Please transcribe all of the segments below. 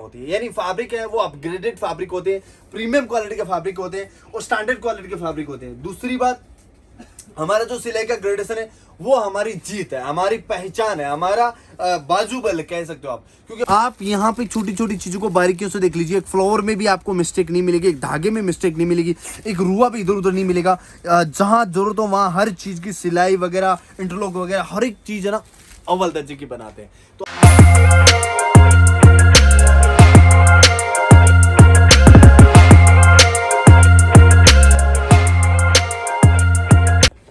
होती है, यानी फैब्रिक है वो अपग्रेडेड फैब्रिक होते हैं, प्रीमियम क्वालिटी के फैब्रिक होते हैं और स्टैंडर्ड क्वालिटी के फैब्रिक होते हैं। दूसरी बात, हमारा जो सिलाई का ग्रेडेशन है वो हमारी जीत है, हमारी पहचान है, हमारा बाजूबल कह सकते हो आप। क्योंकि आप यहाँ पे छोटी छोटी चीजों को बारीकियों से देख लीजिए, एक फ्लावर में भी आपको मिस्टेक नहीं मिलेगी, एक धागे में मिस्टेक नहीं मिलेगी, एक रुआ भी इधर उधर नहीं मिलेगा। जहां जरूरत हो वहां हर चीज की सिलाई वगैरह, इंटरलॉक वगैरह हर एक चीज है ना अव्वल दर्जे की बनाते हैं। तो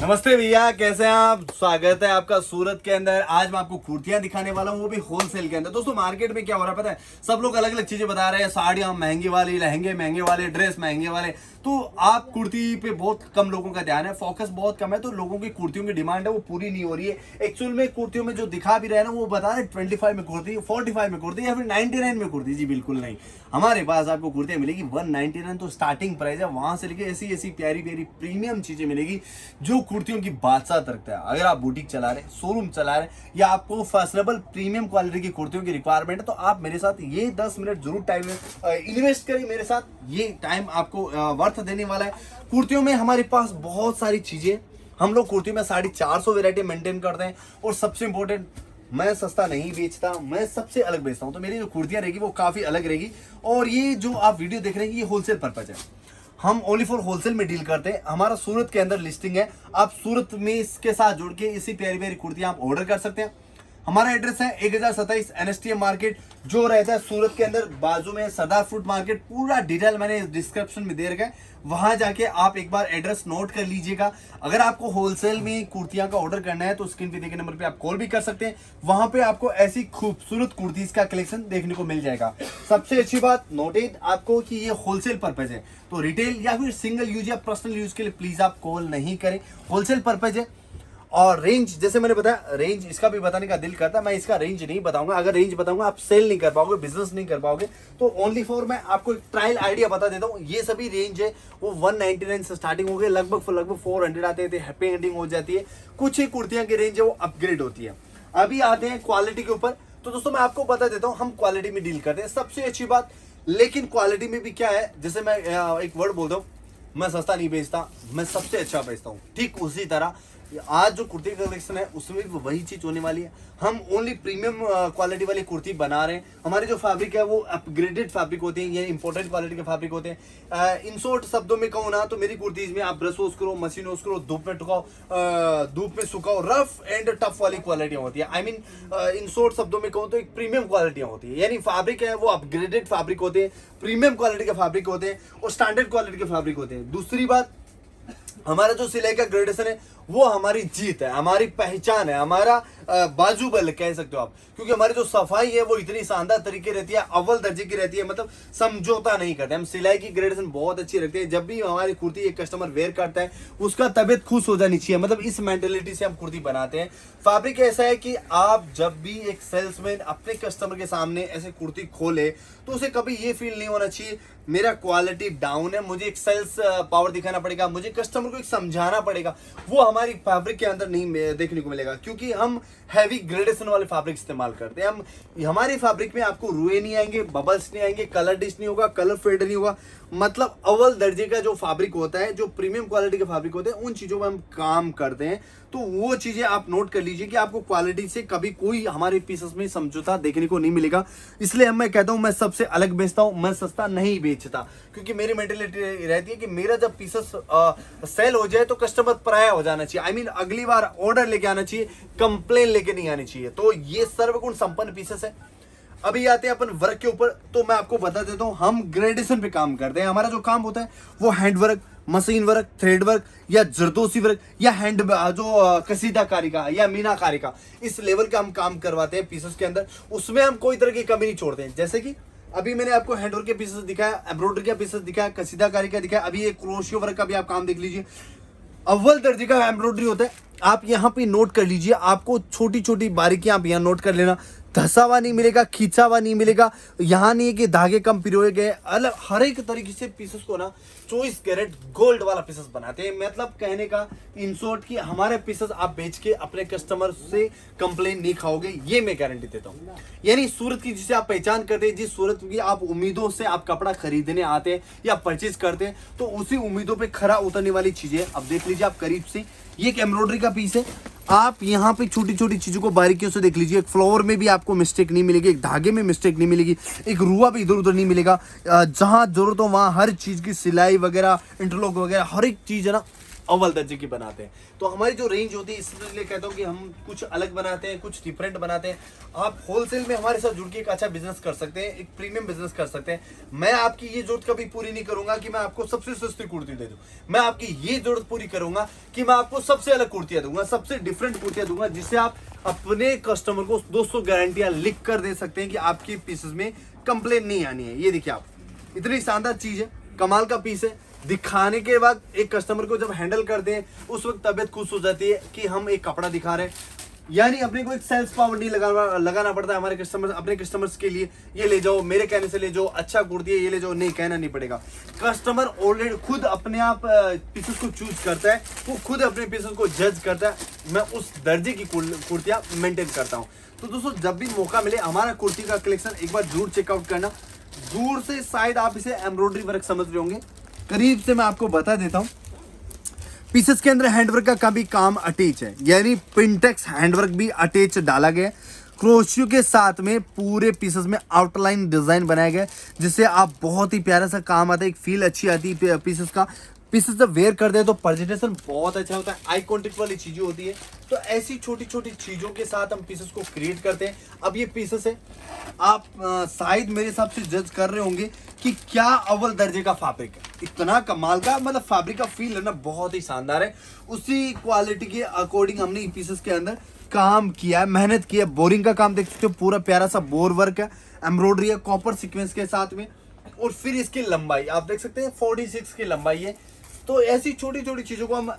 नमस्ते भैया, कैसे हैं आप? स्वागत है आपका सूरत के अंदर। आज मैं आपको कुर्तियां दिखाने वाला हूं, वो भी होलसेल के अंदर। दोस्तों मार्केट में क्या हो रहा है पता है, सब लोग अलग अलग चीजें बता रहे हैं, साड़ियां महंगी वाली, लहंगे महंगे वाले, ड्रेस महंगे वाले। तो आप कुर्ती पे बहुत कम लोगों का ध्यान है, फोकस बहुत कम है, तो लोगों की कुर्तियों की डिमांड है वो पूरी नहीं हो रही है। एक्चुअल में कुर्तियों में जो दिखा भी रहे हैं ना, वो बता रहे 25 में कुर्ती, 45 में कुर्ती या फिर 99 में कुर्ती। जी बिल्कुल नहीं, हमारे पास आपको कुर्तियां मिलेगी 199 तो स्टार्टिंग प्राइस है, वहां से लेके ऐसी ऐसी प्यारी प्यारी प्रीमियम चीजें मिलेगी जो कुर्तियों की बादशाह रखता है। अगर आप बुटीक चला रहे, शोरूम चला रहे या आपको फैशनेबल प्रीमियम क्वालिटी की कुर्तियों की रिक्वायरमेंट है, तो आप मेरे साथ ये 10 मिनट जरूर टाइम इन्वेस्ट करिए मेरे साथ। ये टाइम आपको वर्थ देने वाला है। कुर्तियों में हमारे पास बहुत सारी चीजें, हम लोग कुर्तियों में 450 वेरायटी मेंटेन करते हैं। और सबसे इंपॉर्टेंट, मैं सस्ता नहीं बेचता, मैं सबसे अलग बेचता हूं। तो मेरी जो कुर्तियां रहेगी वो काफी अलग रहेगी। और ये जो आप वीडियो देख रहे हैं ये होलसेल पर्पज है, हम ओनली फॉर होलसेल में डील करते हैं। हमारा सूरत के अंदर लिस्टिंग है, आप सूरत में इसके साथ जुड़ के इसी प्यारी प्यारी कुर्तियां आप ऑर्डर कर सकते हैं। हमारा एड्रेस है 1027 NSTM मार्केट, जो रहता है सूरत के अंदर, बाजू में सरदार फ्रूट मार्केट। पूरा डिटेल मैंने डिस्क्रिप्शन में दे रखा है, वहां जाके आप एक बार एड्रेस नोट कर लीजिएगा। अगर आपको होलसेल में कुर्तियां का ऑर्डर करना है तो स्क्रीन पे दिखे नंबर पे आप कॉल भी कर सकते हैं। वहां पे आपको ऐसी खूबसूरत कुर्तीज का कलेक्शन देखने को मिल जाएगा। सबसे अच्छी बात नोटेड आपको कि ये होलसेल पर्पज है, तो रिटेल या फिर सिंगल यूज या पर्सनल यूज के लिए प्लीज आप कॉल नहीं करें, होलसेल पर्पज है। और रेंज जैसे मैंने बताया, रेंज इसका भी बताने का दिल करता है, मैं इसका रेंज नहीं बताऊंगा। अगर रेंज बताऊंगा आप सेल नहीं कर पाओगे, बिजनेस नहीं कर पाओगे। तो ओनली फॉर मैं आपको एक ट्रायल आइडिया बता देता हूँ। ये सभी रेंज है वो 199 से स्टार्टिंग हो गई, लगभग 400 आते थे, हैप्पी एंडिंग हो जाती है। कुछ ही कुर्तियां की रेंज है वो अपग्रेड होती है। अभी आते हैं क्वालिटी के ऊपर। तो दोस्तों मैं आपको बता देता हूँ, हम क्वालिटी में डील करते हैं, सबसे अच्छी बात। लेकिन क्वालिटी में भी क्या है, जैसे मैं एक वर्ड बोलता हूँ, मैं सस्ता नहीं बेचता, मैं सबसे अच्छा बेचता हूँ। ठीक उसी तरह आज जो कुर्ती का कलेक्शन है उसमें भी वही चीज होने वाली है। हम ओनली प्रीमियम क्वालिटी वाली कुर्ती बना रहे हैं। हमारे जो फैब्रिक है वो अपग्रेडेड फैब्रिक होते हैं, ये इंपोर्टेड क्वालिटी के फैब्रिक होते हैं। इन शॉर्ट शब्दों में कहूँ ना तो मेरी कुर्तीज में आप ब्रश वॉश करो, मशीन वॉश करो, धूप में टुकाओ, धूप में सुखाओ, रफ एंड टफ वाली क्वालिटियां होती है। आई मीन इन शॉर्ट शब्दों में कहूँ तो एक प्रीमियम क्वालिटियां होती है, यानी फैब्रिक है वो अपग्रेडेड फैब्रिक होते हैं, प्रीमियम क्वालिटी के फैब्रिक होते हैं और स्टैंडर्ड क्वालिटी के फैब्रिक होते हैं। दूसरी बात, हमारा जो सिलाई का ग्रेडेशन है वो हमारी जीत है, हमारी पहचान है, हमारा बाजूबल कह सकते हो आप। क्योंकि हमारी जो सफाई है वो इतनी शानदार तरीके रहती है, अव्वल दर्जे की रहती है, मतलब समझौता नहीं करते हम। सिलाई की ग्रेडेशन बहुत अच्छी रखते हैं। जब भी हमारी कुर्ती एक कस्टमर वेयर करता है उसका तबियत खुश हो जानी चाहिए, मतलब इस मेंटेलिटी से हम कुर्ती बनाते हैं। फैब्रिक ऐसा है कि आप जब भी एक सेल्समैन अपने कस्टमर के सामने ऐसे कुर्ती खोले तो उसे कभी ये फील नहीं होना चाहिए मेरा क्वालिटी डाउन है, मुझे एक सेल्स पावर दिखाना पड़ेगा, मुझे कस्टमर को एक समझाना पड़ेगा। वो हमारी फैब्रिक के अंदर नहीं देखने को मिलेगा, क्योंकि हम हैवी ग्रेडेशन वाले फैब्रिक इस्तेमाल करते हैं। हम हमारी फैब्रिक में आपको रुए नहीं आएंगे, बबल्स नहीं आएंगे, कलर डिश नहीं होगा, कलर फेड नहीं होगा। मतलब अव्वल दर्जे का जो फैब्रिक होता है, जो प्रीमियम क्वालिटी के फैब्रिक होते हैं, उन चीजों में हम काम करते हैं। तो वो चीजें आप नोट कर लीजिए कि आपको क्वालिटी से कभी कोई हमारे पीसेस में समझौता देखने को नहीं मिलेगा। इसलिए मैं कहता हूं मैं सबसे अलग बेचता हूं, मैं सस्ता नहीं बेचता, क्योंकि मेरी मेंटेलिटी रहती है कि मेरा जब पीसेस सेल हो जाए तो कस्टमर पराया हो जाना चाहिए। आई मीन अगली बार ऑर्डर लेके आना चाहिए, कंप्लेन लेके नहीं आनी चाहिए। तो ये सर्वगुण संपन्न पीसेस है। अभी आते हैं अपन वर्क के ऊपर। तो मैं आपको बता देता हूं, हम ग्रेडेशन पे काम करते हैं। हमारा जो काम होता है वो hand work, machine work, thread work या जरदोसी वर्क या हैंड जो कसीदाकारी का या मीनाकारी का, इस लेवल का हम काम करवाते हैं पीसेस के अंदर। उसमें हम कोई तरह की कमी नहीं छोड़ते हैं। जैसे कि अभी मैंने आपको हैंडवर्क के पीसेस दिखाया, एम्ब्रॉयडरी का पीसेस दिखाया, कसीदाकारी का दिखाया, अभी एक क्रोशियो वर्क का भी आप काम देख लीजिए। अव्वल दर्जे का एम्ब्रॉयडरी होता है। आप यहाँ पे नोट कर लीजिए, आपको छोटी छोटी बारीकियां आप यहाँ नोट कर लेना, धसा हुआ नहीं मिलेगा, खींचा हुआ नहीं मिलेगा। यहाँ नहीं है कि धागे कम पिरोए गए, अलग हर एक तरीके से पीसेस को ना 24 कैरेट गोल्ड वाला पीसेस बनाते हैं। मतलब कहने का इन शॉर्ट कि हमारे पीसेस आप बेच के अपने कस्टमर से कंप्लेन नहीं खाओगे, ये मैं गारंटी देता हूँ। यानी सूरत की जिसे आप पहचान करते हैं, जिस सूरत की आप उम्मीदों से आप कपड़ा खरीदने आते हैं या परचेज करते हैं, तो उसी उम्मीदों पे खरा उतरने वाली चीजें अब देख लीजिए आप करीब से। ये एक एम्ब्रॉयडरी का पीस है, आप यहाँ पे छोटी छोटी चीजों को बारीकियों से देख लीजिए। एक फ्लावर में भी आपको मिस्टेक नहीं मिलेगी, एक धागे में मिस्टेक नहीं मिलेगी, एक रुआ भी इधर उधर नहीं मिलेगा। जहां जरूरत हो वहां हर चीज की सिलाई वगैरह, इंटरलॉक वगैरह हर एक चीज है ना अव्वल दर्जे की बनाते हैं। तो हमारी जो रेंज होती है, इसलिए कहता हूँ कि हम कुछ अलग बनाते हैं, कुछ डिफरेंट बनाते हैं। आप होलसेल में हमारे साथ जुड़ के एक अच्छा बिजनेस कर सकते हैं, एक प्रीमियम बिजनेस कर सकते हैं। मैं आपकी ये जरूरत कभी पूरी नहीं करूंगा कि मैं आपको सबसे सस्ती कुर्ती दे दूं। मैं आपकी ये जरूरत पूरी करूंगा कि मैं आपको सबसे अलग कुर्तियां दूंगा, सबसे डिफरेंट कुर्तियां दूंगा, जिससे आप अपने कस्टमर को 200 गारंटियां लिख कर दे सकते हैं कि आपकी पीसेस में कंप्लेन नहीं आनी है। ये देखिए आप, इतनी शानदार चीज है, कमाल का पीस है। दिखाने के बाद एक कस्टमर को जब हैंडल करते हैं उस वक्त तबीयत खुश हो जाती है कि हम एक कपड़ा दिखा रहे हैं। यानी अपने को एक सेल्स पावर नहीं लगाना पड़ता है हमारे कस्टमर्स, अपने कस्टमर्स के लिए ये ले जाओ, मेरे कहने से ले जाओ, अच्छा कुर्ती है ये ले जाओ, नहीं कहना नहीं पड़ेगा। कस्टमर ऑलरेडी खुद अपने आप पीसेस को चूज करता है, वो खुद अपने पीसेस को जज करता है। मैं उस दर्जे की कुर्तियां मेंटेन करता हूँ। तो दोस्तों जब भी मौका मिले हमारा कुर्ती का कलेक्शन एक बार जरूर चेकआउट करना। दूर से साइड आप इसे एम्ब्रॉयडरी वर्क समझ रहे होंगे, करीब से मैं आपको बता देता हूं। पीसेस के अंदर हैंडवर्क का भी काम अटैच है, यानी पिंटेक्स हैंडवर्क भी अटैच डाला गया है। क्रोशियो के साथ में पूरे पीसेस में आउटलाइन डिजाइन बनाया गया है, जिससे आप बहुत ही प्यारा सा काम आता है, एक फील अच्छी आती है पीसेस का। पीसेस जब वेयर करते हैं तो प्रेजेंटेशन बहुत अच्छा होता है, आई कॉन्टेक्ट वाली चीजें होती है। तो ऐसी छोटी छोटी चीजों के साथ हम पीसेस को क्रिएट करते हैं। अब ये पीसेस है, आप शायद मेरे हिसाब से जज कर रहे होंगे कि क्या अव्वल दर्जे का फैब्रिक है, इतना कमाल का, मतलब फैब्रिक का फील है ना बहुत ही शानदार है। उसी क्वालिटी के अकॉर्डिंग हमने पीसेस के अंदर काम किया है, मेहनत की है। बोरिंग का काम देख सकते हो, पूरा प्यारा सा बोर वर्क है, एम्ब्रॉयडरी है कॉपर सीक्वेंस के साथ में। और फिर इसकी लंबाई आप देख सकते हैं 46 की लंबाई है। तो ऐसी छोटी छोटी चीजों को हम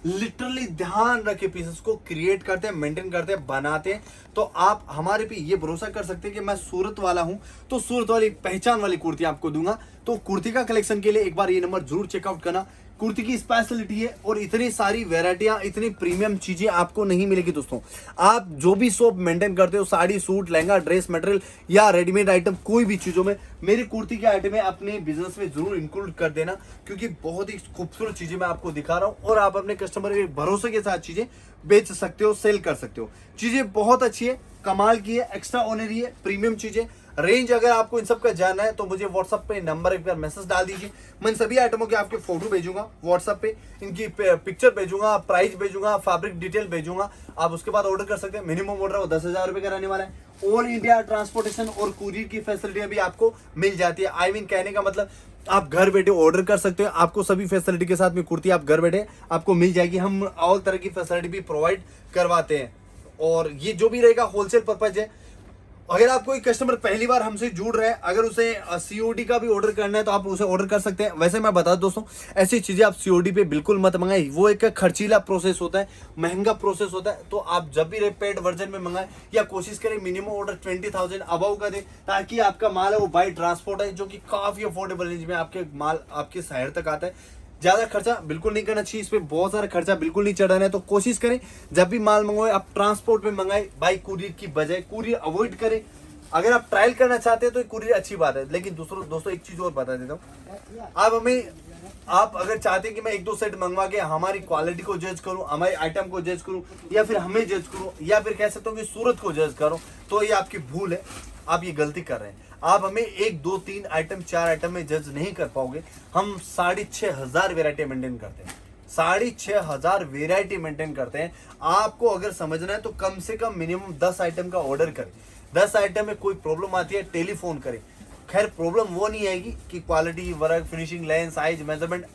लिटरली ध्यान रख के पीसेस को क्रिएट करते हैं, मेंटेन करते हैं, बनाते हैं। तो आप हमारे पे ये भरोसा कर सकते हैं कि मैं सूरत वाला हूं, तो सूरत वाली पहचान वाली कुर्ती आपको दूंगा। तो कुर्ती का कलेक्शन के लिए एक बार ये नंबर जरूर चेकआउट करना। कुर्ती की स्पेशलिटी है और इतनी सारी वेराइटियां, इतनी प्रीमियम चीजें आपको नहीं मिलेगी दोस्तों। आप जो भी शॉप मेंटेन करते हो, sari, suit, lehenga, dress material या रेडीमेड आइटम, कोई भी चीजों में मेरी कुर्ती के आइटम में अपने बिजनेस में जरूर इंक्लूड कर देना, क्योंकि बहुत ही खूबसूरत चीजें मैं आपको दिखा रहा हूं और आप अपने कस्टमर के भरोसे के साथ चीजें बेच सकते हो, सेल कर सकते हो। चीजें बहुत अच्छी है, कमाल की है, एक्स्ट्रा ऑनरी है, प्रीमियम चीजें। रेंज अगर आपको इन सब का जानना है तो मुझे व्हाट्सएप पे नंबर एक बार मैसेज डाल दीजिए। मैं इन सभी आइटमों के आपके फोटो भेजूंगा व्हाट्सएप पे, इनकी पिक्चर भेजूंगा, प्राइस भेजूंगा, फैब्रिक डिटेल भेजूंगा। आप उसके बाद ऑर्डर कर सकते हैं। मिनिमम ऑर्डर वो 10,000 रुपए का रहने वाला है। ऑल इंडिया ट्रांसपोर्टेशन और कुरियर की फैसिलिटी भी आपको मिल जाती है। आई मीन कहने का मतलब आप घर बैठे ऑर्डर कर सकते हो, आपको सभी फैसिलिटी के साथ में कुर्ती आप घर बैठे आपको मिल जाएगी। हम ऑल तरह की फैसिलिटी भी प्रोवाइड करवाते हैं और ये जो भी रहेगा होलसेल पर्पज है। अगर आप कोई कस्टमर पहली बार हमसे जुड़ रहे हैं, अगर उसे सीओडी का भी ऑर्डर करना है तो आप उसे ऑर्डर कर सकते हैं। वैसे मैं बता दूं दोस्तों, ऐसी चीजें आप सीओडी पे बिल्कुल मत मंगाएं, वो एक खर्चीला प्रोसेस होता है, महंगा प्रोसेस होता है। तो आप जब भी पेड वर्जन में मंगाएं या कोशिश करें मिनिमम ऑर्डर 20,000 अबव का दें, ताकि आपका माल है वो बाई ट्रांसपोर्ट है, जो कि काफी अफोर्डेबल रेंज में आपके माल आपके शहर तक आता है। ज्यादा खर्चा बिल्कुल नहीं करना चाहिए, इस पे बहुत सारा खर्चा बिल्कुल नहीं चढ़ाना है। तो कोशिश करें जब भी माल मंगवाए आप ट्रांसपोर्ट में मंगाए, बाई कुरियर की बजाय कुरियर अवॉइड करें। अगर आप ट्रायल करना चाहते हैं तो कुरियर अच्छी बात है, लेकिन दोस्तों एक चीज और बता देता हूँ। आप अगर चाहते हैं कि मैं 1-2 सेट मंगवा के हमारी क्वालिटी को जज करूं, हमारे आइटम को जज करूं, या फिर हमें जज करूं, या फिर कह सकता हूं कि सूरत को जज करूं, तो ये आपकी भूल है, आप ये गलती कर रहे हैं। आप हमें 1, 2, 3 आइटम 4 आइटम में जज नहीं कर पाओगे। हम 6,500 वेरायटी मेंटेन करते हैं, 6,500 वेरायटी मेंटेन करते हैं। आपको अगर समझना है तो कम से कम मिनिमम 10 आइटम का ऑर्डर करें। 10 आइटम में कोई प्रॉब्लम आती है टेलीफोन करें। खैर प्रॉब्लम वो नहीं आएगी कि quality, work, finishing, length, size, measurement,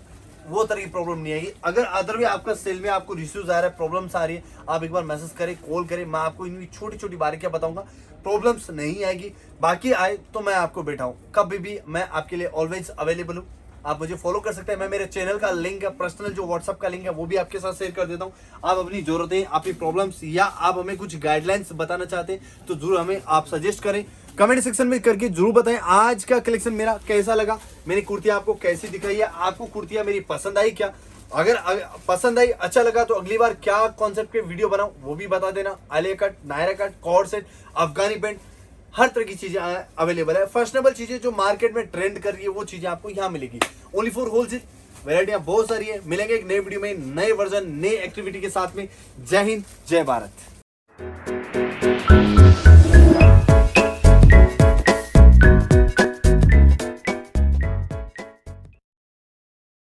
वो तरह की प्रॉब्लम नहीं आएगी। अगर अदर भी आपका सेल में आपको रिश्यूज आ रहा है, प्रॉब्लम्स आ रही है, आप एक बार मैसेज करें, कॉल करें, मैं आपको इनकी छोटी छोटी बारीकियां बताऊंगा। प्रॉब्लम्स नहीं आएगी। बाकी आए तो मैं आपको बैठा हूं, कभी भी मैं आपके लिए ऑलवेज अवेलेबल हूं। आप मुझे फॉलो कर सकते हैं। मैं मेरे चैनल का लिंक है, पर्सनल जो व्हाट्सअप का लिंक है वो भी आपके साथ शेयर कर देता हूँ। आप अपनी जरूरतें, आपकी प्रॉब्लम्स या आप हमें कुछ गाइडलाइंस बताना चाहते हैं तो जरूर हमें आप सजेस्ट करें, कमेंट सेक्शन में करके जरूर बताएं आज का कलेक्शन मेरा कैसा लगा, मेरी कुर्तियां आपको कैसी दिखाई है, आपको कुर्तियां मेरी पसंद आई क्या, अगर पसंद आई, अच्छा लगा तो अगली बार क्या कॉन्सेप्ट के वीडियो बनाऊं वो भी बता देना। Alia cut, Naira cut, cord set, Afghani pant, हर तरह की चीजें अवेलेबल है। फैशनेबल चीजें जो मार्केट में ट्रेंड कर रही है वो चीजें आपको यहाँ मिलेगी। ओनली फॉर होलसेल, वैरायटियां बहुत सारी है। मिलेंगे एक नए वीडियो में, नए वर्जन, नए एक्टिविटी के साथ में। जय हिंद, जय भारत।